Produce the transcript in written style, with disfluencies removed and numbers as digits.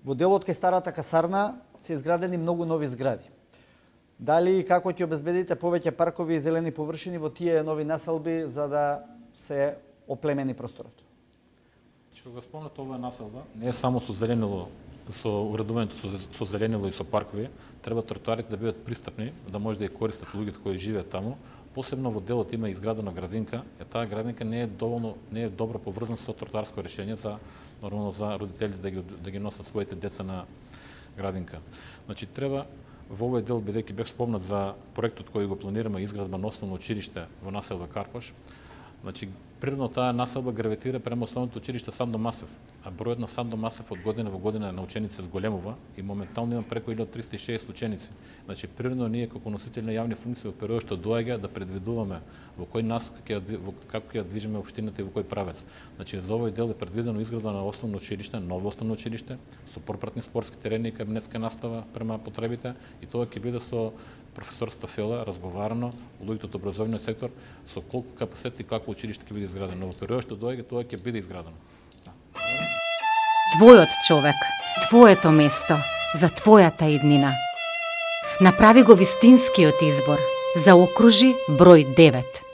Во делот кај старата касарна се изградени многу нови згради. Дали и како ќе обезбедите повеќе паркови и зелени површини во тие нови населби за да се оплемени просторот? Што го спомнат, ова населба не е само со зеленило, со уредувањето со зеленило и со паркови, треба тротоарите да бидат пристапни, да може да ја користат луѓето кои живеат таму. Посебно во делот има изградена градинка, таа градинка не е добро поврзана со тротоарско решение за нормално за родителите да ги носат своите деца на градинка. Значи треба во овој дел, бидејќи бев спомнат за проектот кој го планираме изградба на основно училиште во населба Карпаш, значи природно таа населба гравитира према основното училиште Сандо Масев, а бројот на Сандо Масев од година во година на ученици се зголемува и моментално има преку 1360 ученици. Значи природно ние како носители на јавни функции во периодот што доаѓа да предвидуваме во кој насока како ќе ја движиме општината и во кој правец. Значи за овој дел е предвидено изградба на основно училиште, ново основно училиште со пропратни спортски терени и кабинетска настава према потребите и тоа ќе биде со професор Стафела разговарано луѓето од образовниот сектор со колку капацитет и како училиште ќе биде изградено. Во периодот што доаѓа тоа ќе биде изградено. Твојот човек, твоето место, за твојата иднина. Направи го вистинскиот избор. Заокружи број 9.